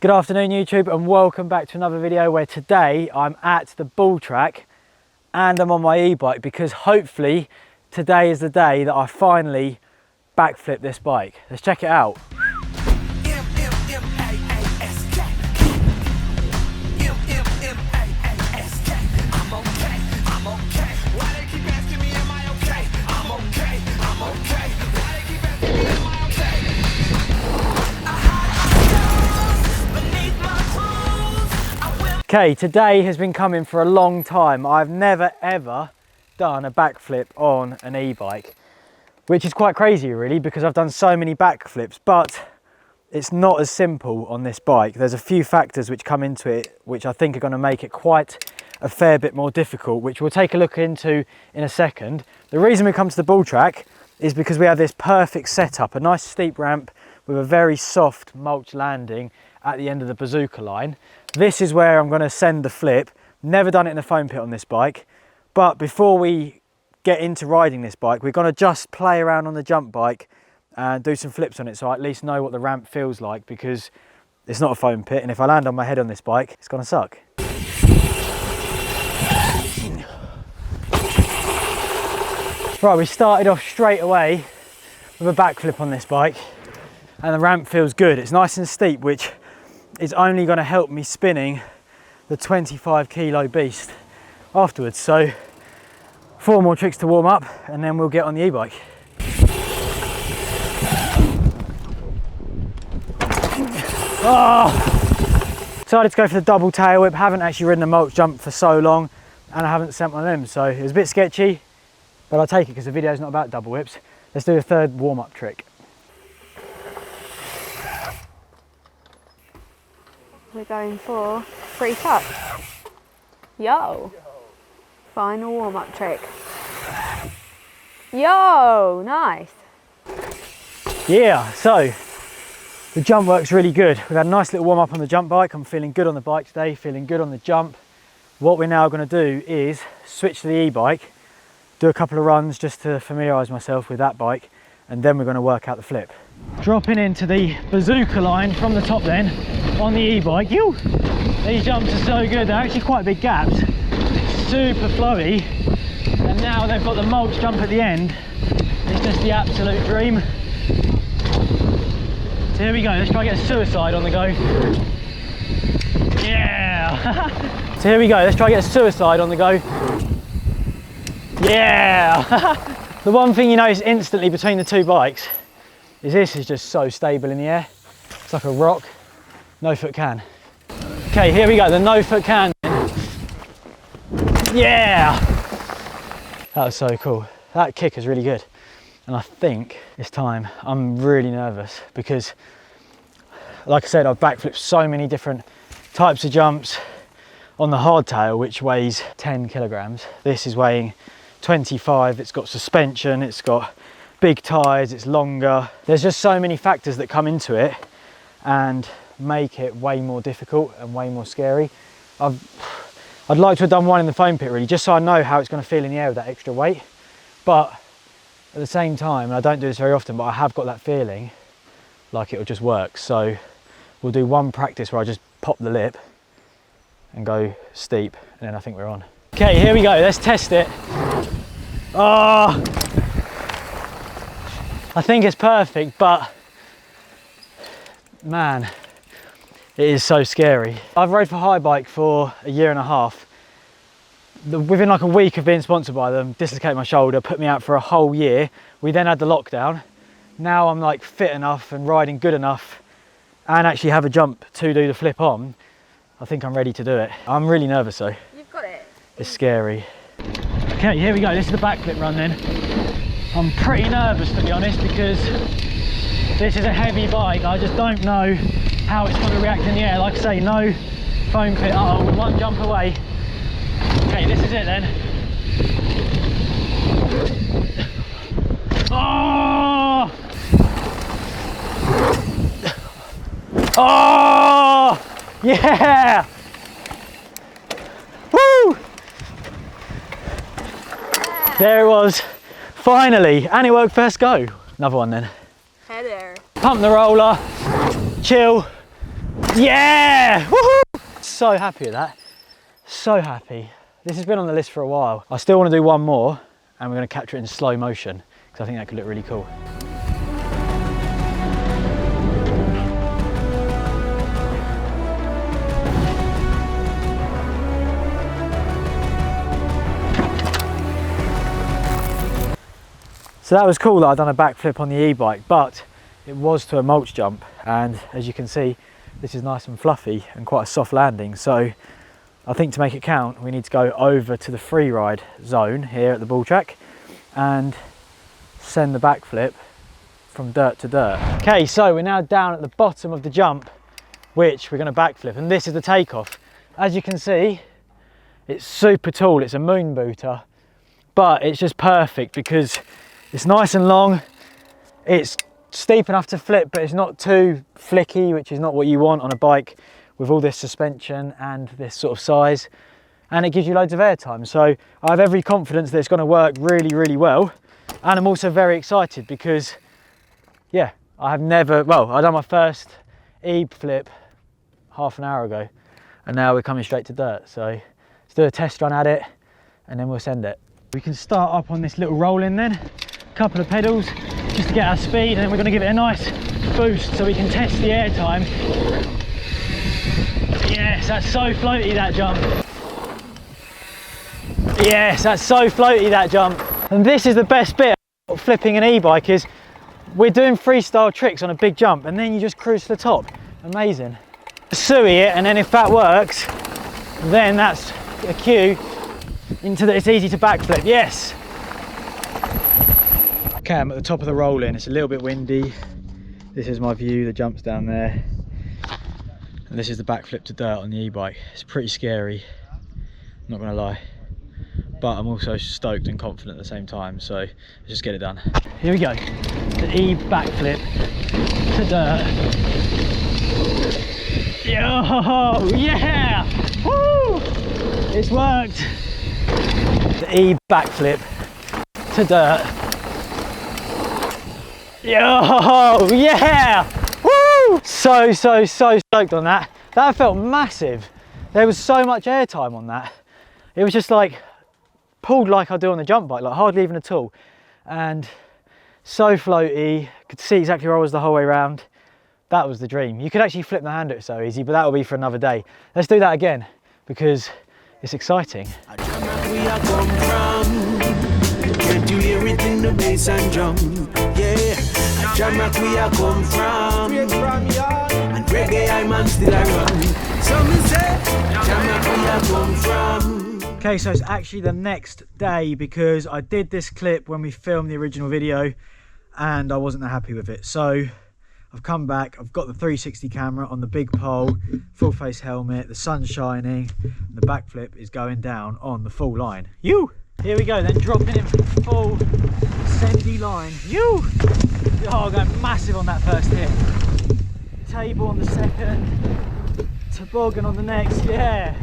Good afternoon YouTube, and welcome back to another video where today I'm at the ball track and I'm on my e-bike because hopefully today is the day that I finally backflip this bike. Let's check it out. Okay, today has been coming for a long time. I've never ever done a backflip on an e-bike, which is quite crazy really because I've done so many backflips, but it's not as simple on this bike. There's a few factors which come into it which I think are going to make it quite a fair bit more difficult, which we'll take a look into in a second. The reason we come to the ball track is because we have this perfect setup, a nice steep ramp with a very soft mulch landing at the end of the bazooka line. This is where I'm going to send the flip. Never done it in a foam pit on this bike, but before we get into riding this bike, we're going to just play around on the jump bike and do some flips on it so I at least know what the ramp feels like, because it's not a foam pit and if I land on my head on this bike, it's going to suck. Right, we started off straight away with a backflip on this bike and the ramp feels good. It's nice and steep, which is only going to help me spinning the 25 kilo beast afterwards. So 4 more tricks to warm up and then we'll get on the e-bike. Decided to go for the double tail whip. Haven't actually ridden a mulch jump for so long and I haven't sent my limbs, so it was a bit sketchy, but I'll take it because the video is not about double whips. Let's do a third warm-up trick. We're going for 3 tucks. Yo! Final warm-up trick. Yo! Nice! Yeah, so the jump works really good. We've had a nice little warm-up on the jump bike. I'm feeling good on the bike today, feeling good on the jump. What we're now going to do is switch to the e-bike, do a couple of runs just to familiarise myself with that bike, and then we're going to work out the flip. Dropping into the bazooka line from the top then on the e-bike. These jumps are so good, they're actually quite big gaps, super flowy, and now they've got the mulch jump at the end. It's just the absolute dream. So here we go, let's try and get a suicide on the go. Yeah! So here we go, let's try and get a suicide on the go. Yeah! The one thing you notice instantly between the two bikes is this is just so stable in the air. It's like a rock. No foot can. Okay, here we go, the no foot can. Yeah! That was so cool. That kick is really good. And I think this time I'm really nervous because, like I said, I've backflipped so many different types of jumps on the hardtail, which weighs 10 kilograms. This is weighing 25, it's got suspension, it's got big tyres, it's longer. There's just so many factors that come into it and make it way more difficult and way more scary. I'd like to have done one in the foam pit really, just so I know how it's going to feel in the air with that extra weight. But at the same time, and I don't do this very often, but I have got that feeling like it'll just work. So we'll do one practice where I just pop the lip and go steep, and then I think we're on. Okay, here we go, let's test it. Oh, I think it's perfect, but man, it is so scary. I've rode for Haibike for a year and a half. Within like a week of being sponsored by them, dislocated my shoulder, put me out for a whole year. We then had the lockdown. Now I'm like fit enough and riding good enough and actually have a jump to do the flip on. I think I'm ready to do it. I'm really nervous though. You've got it. It's scary. Okay, here we go. This is the backflip run then. I'm pretty nervous to be honest because this is a heavy bike. I just don't know how it's going to react in the air. Like I say, no foam pit. Uh-oh, we're one jump away. Okay, this is it then. Oh! Oh! Yeah! Woo! There it was, finally, and it worked first go. Another one then. Hey there. Pump the roller, chill, Yeah! Woohoo! So happy with that. So happy. This has been on the list for a while. I still want to do one more, and we're going to capture it in slow motion because I think that could look really cool. So that was cool that I'd done a backflip on the e-bike, but it was to a mulch jump, and as you can see, this is nice and fluffy and quite a soft landing. So I think to make it count, we need to go over to the free ride zone here at the ball track and send the backflip from dirt to dirt. Okay, so we're now down at the bottom of the jump, which we're going to backflip, and this is the takeoff. As you can see, it's super tall. It's a moon booter, but it's just perfect because it's nice and long. It's steep enough to flip, but it's not too flicky, which is not what you want on a bike with all this suspension and this sort of size, and it gives you loads of airtime. So I have every confidence that it's going to work really, really well, and I'm also very excited because, yeah, I've done my first e-flip half an hour ago, and now we're coming straight to dirt. So let's do a test run at it, and then we'll send it. We can start up on this little roll in then. Couple of pedals just to get our speed, and then we're going to give it a nice boost so we can test the air time. Yes, that's so floaty, that jump. Yes, that's so floaty, that jump. And this is the best bit of flipping an e-bike, is we're doing freestyle tricks on a big jump and then you just cruise to the top. Amazing. Sui it, and then if that works, then that's a cue into that it's easy to backflip. Yes. Okay, I'm at the top of the roll in. It's a little bit windy. This is my view, the jump's down there. And this is the backflip to dirt on the e-bike. It's pretty scary, I'm not gonna lie. But I'm also stoked and confident at the same time, so let's just get it done. Here we go, the e-backflip to dirt. Yo, yeah! Woo! It's worked! The e-backflip to dirt. Yo, yeah! Woo! So stoked on that. That felt massive. There was so much airtime on that. It was just like pulled like I do on the jump bike, like hardly even at all. And so floaty, could see exactly where I was the whole way around. That was the dream. You could actually flip the hand, it was so easy, but that will be for another day. Let's do that again because it's exciting. Can't you hear it in the bass and drum? Yeah, Jamrock we are come from, and reggae I man still I run. So me say, Jamrock we are come from. Okay, so it's actually the next day because I did this clip when we filmed the original video and I wasn't that happy with it. So I've come back, I've got the 360 camera on the big pole, full face helmet, the sun's shining, and the backflip is going down on the full line. You! Here we go then, dropping in full sendy line. You! Oh, going massive on that first hit. Table on the second, toboggan on the next, yeah.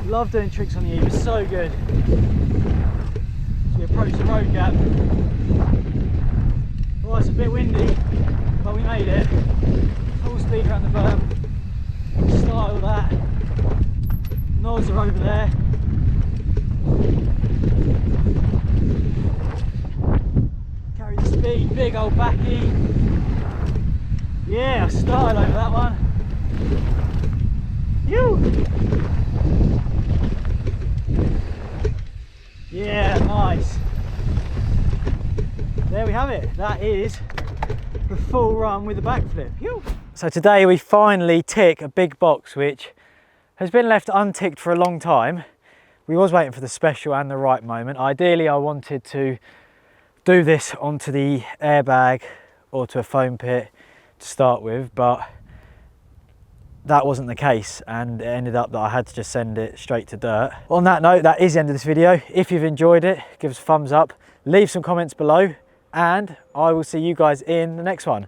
Love doing tricks on the E, it's so good. As we approach the road gap. Oh, it's a bit windy, but we made it. Full speed around the berm. Style that. Nods are over there. Carry the speed, big old backy. Yeah, style over that one. You. Yeah, nice. There we have it. That is the full run with the backflip. Phew. So today we finally tick a big box which has been left unticked for a long time. We was waiting for the special and the right moment. Ideally I wanted to do this onto the airbag or to a foam pit to start with, but that wasn't the case and it ended up that I had to just send it straight to dirt. On that note, that is the end of this video. If you've enjoyed it, give us a thumbs up, leave some comments below, and I will see you guys in the next one.